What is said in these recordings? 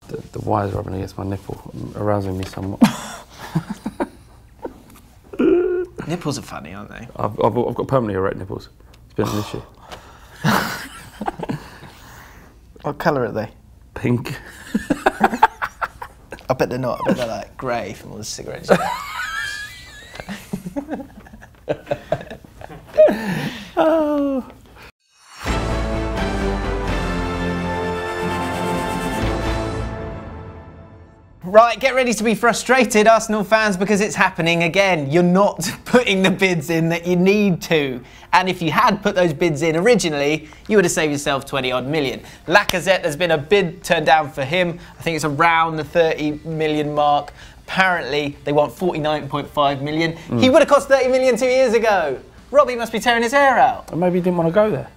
The wire's rubbing against my nipple, arousing me somewhat. Nipples are funny, aren't they? I've got permanently erect nipples. It's been an issue. What colour are they? Pink. I bet they're not. I bet they're like grey from all the cigarettes. Oh. Right, get ready to be frustrated, Arsenal fans, because it's happening again. You're not putting the bids in that you need to. And if you had put those bids in originally, you would have saved yourself 20-odd million. Lacazette, there's been a bid turned down for him. I think it's around the 30 million mark. Apparently, they want 49.5 million. He would have cost 30 million 2 years ago. Robbie must be tearing his hair out. And maybe he didn't want to go there.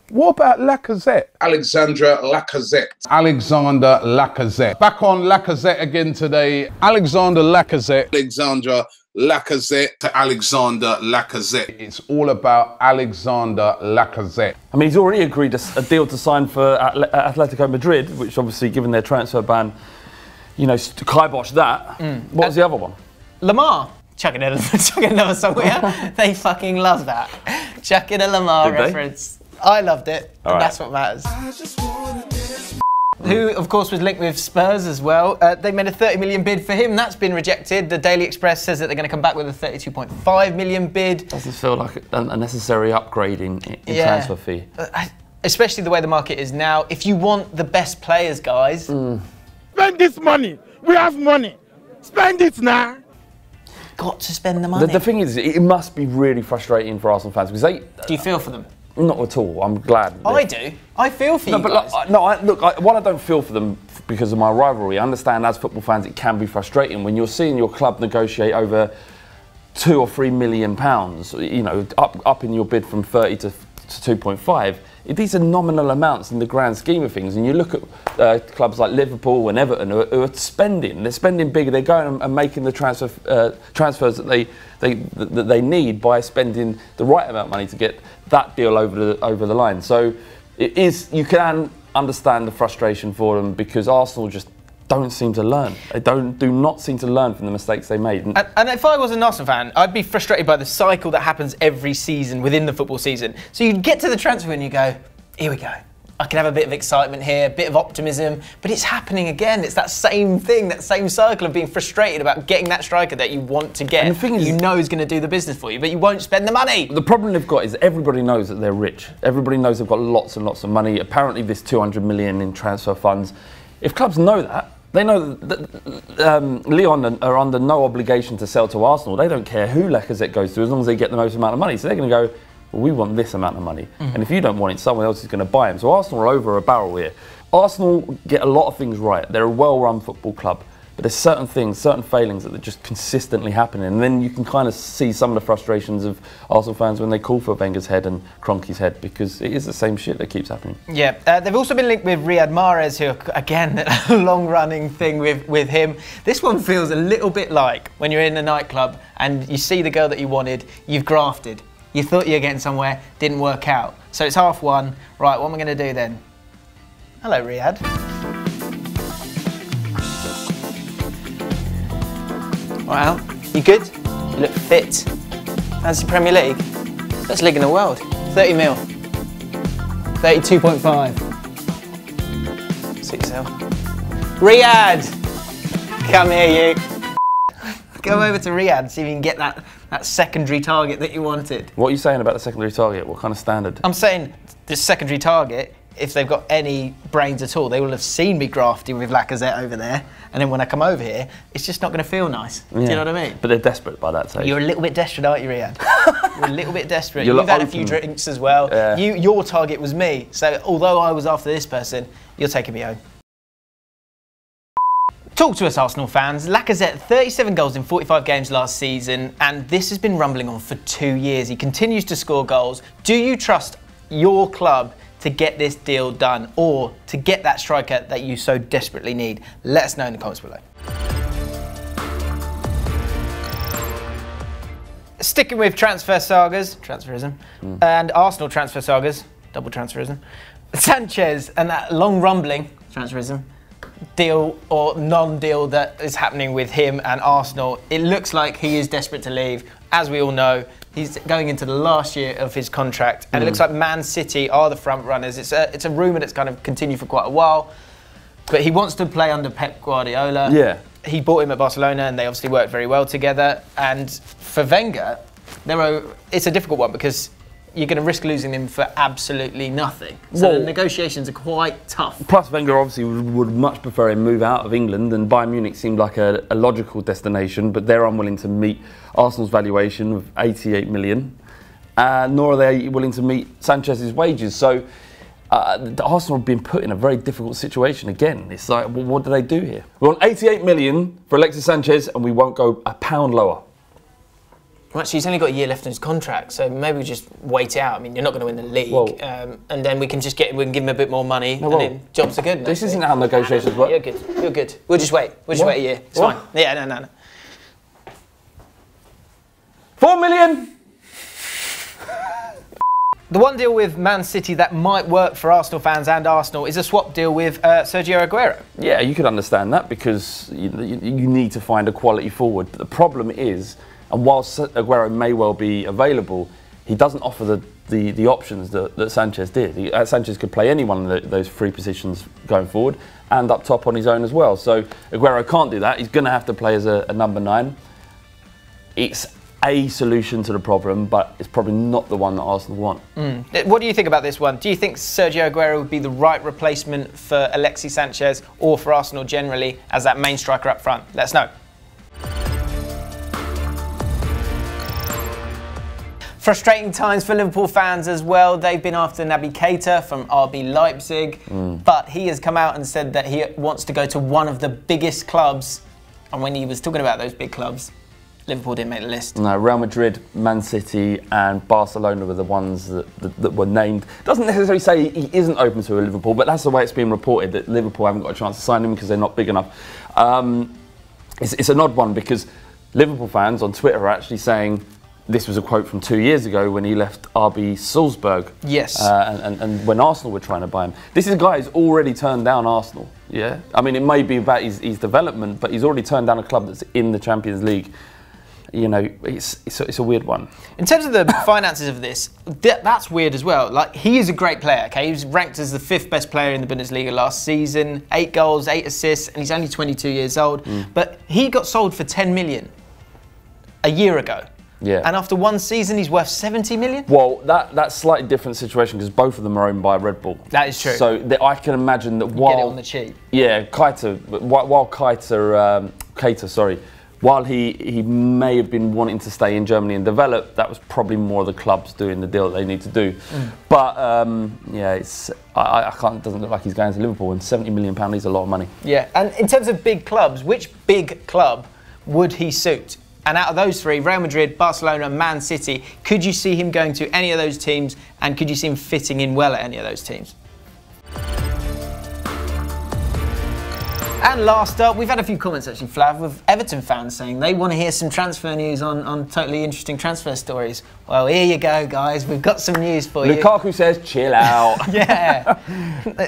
What about Lacazette? Alexandre Lacazette. Alexandre Lacazette. Back on Lacazette again today. Alexandre Lacazette. Alexandre Lacazette to Alexandre Lacazette. It's all about Alexandre Lacazette. I mean, he's already agreed a deal to sign for Atletico Madrid, which obviously, given their transfer ban, you know, kibosh that. What was the other one? Lemar. Chuck in another song here. They fucking love that. Chuck in a Lemar reference. I loved it, and that's what matters. Who, of course, was linked with Spurs as well. They made a 30 million bid for him. That's been rejected. The Daily Express says that they're going to come back with a 32.5 million bid. Doesn't feel like a necessary upgrade in transfer fee. Especially the way the market is now. If you want the best players, guys... Spend this money. We have money. Spend it now. Got to spend the money. The thing is, it must be really frustrating for Arsenal fans because they... Do you feel for them? Not at all. I'm glad. I do. I feel for you guys. Look, I don't feel for them because of my rivalry. I understand as football fans it can be frustrating when you're seeing your club negotiate over £2 or £3 million, you know, up in your bid from 30 to 2.5. These are nominal amounts in the grand scheme of things. And you look at clubs like Liverpool and Everton who are spending. They're spending bigger. They're going and making the transfers that they need by spending the right amount of money to get that deal over the line. So it is. You can understand the frustration for them because Arsenal just don't seem to learn. They do not seem to learn from the mistakes they made. And if I was an Arsenal fan, I'd be frustrated by the cycle that happens every season within the football season. So you get to the transfer and you go, here we go. I can have a bit of excitement here, a bit of optimism, but it's happening again. It's that same thing, that same cycle of being frustrated about getting that striker that you want to get, and the thing is, you know is going to do the business for you, but you won't spend the money. The problem they've got is everybody knows that they're rich. Everybody knows they've got lots and lots of money. Apparently this 200 million in transfer funds. If clubs know that, they know that Lyon are under no obligation to sell to Arsenal. They don't care who Lacazette goes to as long as they get the most amount of money. So they're going to go, well, we want this amount of money. And if you don't want it, someone else is going to buy him. So Arsenal are over a barrel here. Arsenal get a lot of things right. They're a well-run football club. But there's certain things, certain failings that are just consistently happening. And then you can kind of see some of the frustrations of Arsenal fans when they call for Wenger's head and Kroenke's head because it is the same shit that keeps happening. Yeah, they've also been linked with Riyad Mahrez, who, again, a long-running thing with him. This one feels a little bit like when you're in a nightclub and you see the girl that you wanted, you've grafted. You thought you were getting somewhere, didn't work out. So it's 1:30. Right, what am I going to do then? Hello, Riyad. Well, you good? You look fit. How's the Premier League? Best league in the world. 30 mil. 32.5. 6L. Riyad! Come here, you. Go over to Riyad and see if you can get that secondary target that you wanted. What are you saying about the secondary target? What kind of standard? I'm saying this secondary target, if they've got any brains at all, they will have seen me grafting with Lacazette over there, and then when I come over here, it's just not going to feel nice. Yeah. Do you know what I mean? But they're desperate by that stage. You're a little bit desperate, aren't you, Riyad? You're a little bit desperate. You've had a few drinks as well. Yeah. Your target was me, so although I was after this person, you're taking me home. Talk to us, Arsenal fans. Lacazette, 37 goals in 45 games last season, and this has been rumbling on for 2 years. He continues to score goals. Do you trust your club to get this deal done or to get that striker that you so desperately need? Let us know in the comments below. Sticking with transfer sagas, transferism, and Arsenal transfer sagas, double transferism, Sanchez and that long rumbling, transferism, deal or non-deal that is happening with him and Arsenal. It looks like he is desperate to leave. As we all know, he's going into the last year of his contract, and it looks like Man City are the front runners. It's a rumour that's kind of continued for quite a while, but he wants to play under Pep Guardiola. Yeah. He bought him at Barcelona, and they obviously worked very well together. And for Wenger, it's a difficult one because you're going to risk losing him for absolutely nothing. So the negotiations are quite tough. Plus, Wenger obviously would much prefer him move out of England, and Bayern Munich seemed like a logical destination, but they're unwilling to meet Arsenal's valuation of 88 million, nor are they willing to meet Sanchez's wages. So Arsenal have been put in a very difficult situation again. It's like, well, what do they do here? We want 88 million for Alexis Sanchez, and we won't go a pound lower. Well, actually, he's only got a year left in his contract, so maybe we just wait it out. I mean, you're not going to win the league, and then we can just give him a bit more money, and then jobs are good. This isn't how negotiations work. You're good. You're good. We'll just wait. We'll just wait a year. It's fine. Yeah, no. 4 million. The one deal with Man City that might work for Arsenal fans and Arsenal is a swap deal with Sergio Aguero. Yeah, you could understand that because you need to find a quality forward. But the problem is, and whilst Aguero may well be available, he doesn't offer the options that Sanchez did. Sanchez could play any one of those three positions going forward and up top on his own as well. So Aguero can't do that. He's going to have to play as a number 9. It's a solution to the problem, but it's probably not the one that Arsenal want. What do you think about this one? Do you think Sergio Aguero would be the right replacement for Alexis Sanchez or for Arsenal generally as that main striker up front? Let us know. Frustrating times for Liverpool fans as well. They've been after Naby Keita from RB Leipzig, but he has come out and said that he wants to go to one of the biggest clubs. And when he was talking about those big clubs, Liverpool didn't make the list. No, Real Madrid, Man City and Barcelona were the ones that were named. Doesn't necessarily say he isn't open to a Liverpool, but that's the way it's been reported, that Liverpool haven't got a chance to sign him because they're not big enough. It's an odd one because Liverpool fans on Twitter are actually saying this was a quote from 2 years ago when he left RB Salzburg. Yes. And when Arsenal were trying to buy him. This is a guy who's already turned down Arsenal. Yeah. I mean, it may be about his development, but he's already turned down a club that's in the Champions League. You know, it's a weird one. In terms of the finances of this, that's weird as well. Like, he is a great player, okay? He was ranked as the 5th best player in the Bundesliga last season, 8 goals, 8 assists, and he's only 22 years old. But he got sold for 10 million a year ago. Yeah. And after one season, he's worth 70 million? Well, that's a slightly different situation because both of them are owned by Red Bull. That is true. So I can imagine that while... Get it on the cheap. Yeah, while he may have been wanting to stay in Germany and develop, that was probably more the clubs doing the deal that they need to do. But yeah, it doesn't look like he's going to Liverpool, and £70 million is a lot of money. Yeah, and in terms of big clubs, which big club would he suit? And out of those three, Real Madrid, Barcelona, Man City, could you see him going to any of those teams, and could you see him fitting in well at any of those teams? And last up, we've had a few comments actually, Flav, with Everton fans saying they want to hear some transfer news on totally interesting transfer stories. Well, here you go, guys. We've got some news for you. Lukaku says, chill out. Yeah.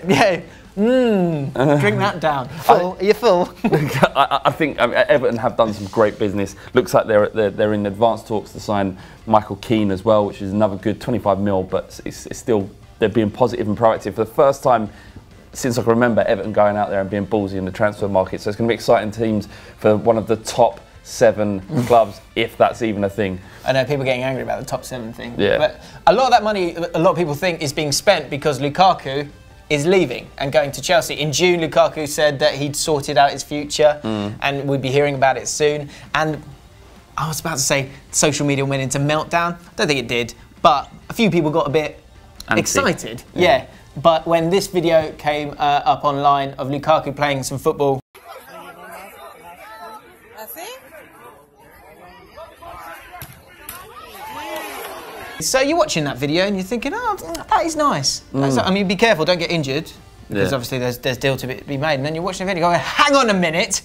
Yeah. Drink that down. Full? Are you full? I think Everton have done some great business. Looks like they're in advanced talks to sign Michael Keane as well, which is another good 25 mil, but it's still, they're being positive and proactive. For the first time since I can remember, Everton going out there and being ballsy in the transfer market. So it's going to be exciting teams for one of the top 7 clubs, if that's even a thing. I know people are getting angry about the top 7 thing. Yeah. But a lot of that money, a lot of people think, is being spent because Lukaku is leaving and going to Chelsea. In June, Lukaku said that he'd sorted out his future and we'd be hearing about it soon. And I was about to say social media went into meltdown. I don't think it did, but a few people got a bit excited. Yeah. But when this video came up online of Lukaku playing some football, so you're watching that video and you're thinking, oh, that is nice. I mean, be careful, don't get injured, because obviously there's deal to be made. And then you're watching the video going, hang on a minute,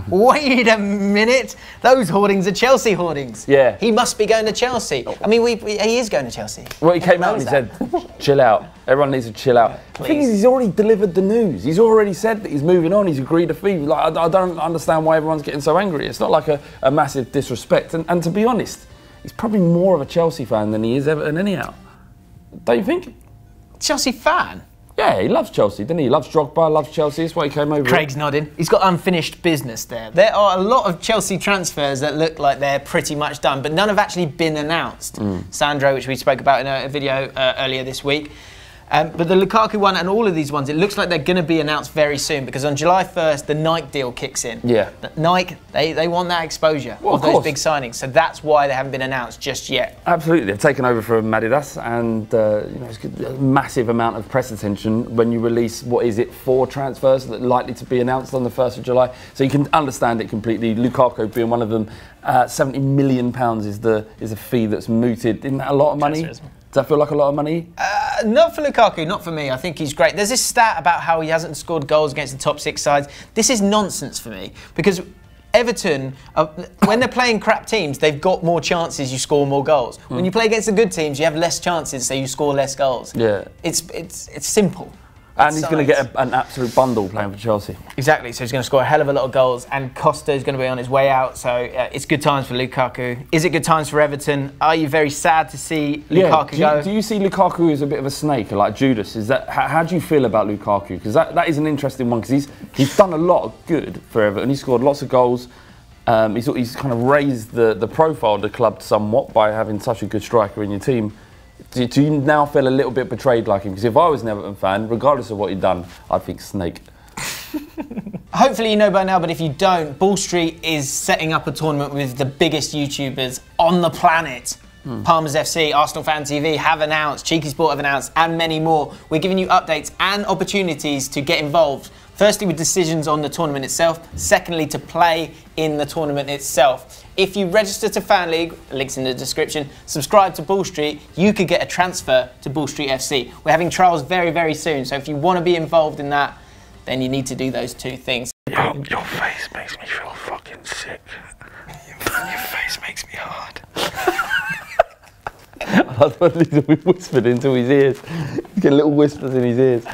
Wait a minute. Those hoardings are Chelsea hoardings. Yeah. He must be going to Chelsea. I mean, he is going to Chelsea. Well, he came out and he said, chill out. Everyone needs to chill out. The thing is, he's already delivered the news. He's already said that he's moving on. He's agreed a fee. Like, I don't understand why everyone's getting so angry. It's not like a massive disrespect. And to be honest, he's probably more of a Chelsea fan than he is Everton anyhow. Don't you think? Chelsea fan? Yeah, he loves Chelsea, doesn't he? He loves Drogba, loves Chelsea. That's why he came over. Craig's nodding. He's got unfinished business there. There are a lot of Chelsea transfers that look like they're pretty much done, but none have actually been announced. Sandro, which we spoke about in a video earlier this week. But the Lukaku one and all of these ones, it looks like they're going to be announced very soon because on July 1st, the Nike deal kicks in. Yeah. Nike, they want that exposure of those big signings. So that's why they haven't been announced just yet. Absolutely. They've taken over from Adidas and it's a massive amount of press attention when you release, 4 transfers that are likely to be announced on the 1st of July. So you can understand it completely. Lukaku being one of them. £70 million is a fee that's mooted. Isn't that a lot of money? Does that feel like a lot of money? Not for Lukaku, not for me. I think he's great. There's this stat about how he hasn't scored goals against the top 6 sides. This is nonsense for me because Everton, when they're playing crap teams, they've got more chances, you score more goals. When you play against the good teams, you have less chances, so you score less goals. Yeah. It's simple. And he's going to get an absolute bundle playing for Chelsea. Exactly, so he's going to score a hell of a lot of goals and Costa's going to be on his way out, so it's good times for Lukaku. Is it good times for Everton? Are you very sad to see Lukaku go? Do you see Lukaku as a bit of a snake, like Judas? Is that how do you feel about Lukaku? Because that is an interesting one, because he's done a lot of good for Everton. He's scored lots of goals. He's kind of raised the profile of the club somewhat by having such a good striker in your team. Do you now feel a little bit betrayed like him? Because if I was an Everton fan, regardless of what he'd done, I'd think snake. Hopefully you know by now, but if you don't, Ball Street is setting up a tournament with the biggest YouTubers on the planet. Palmers FC, Arsenal Fan TV have announced, Cheeky Sport have announced, and many more. We're giving you updates and opportunities to get involved. Firstly, with decisions on the tournament itself. Secondly, to play in the tournament itself. If you register to Fan League, links in the description, subscribe to Ball Street, you could get a transfer to Ball Street FC. We're having trials very, very soon, so if you want to be involved in that, then you need to do those 2 things. Your face makes me feel fucking sick. Your face makes me hard. I thought we whispered into his ears. He's getting little whispers in his ears.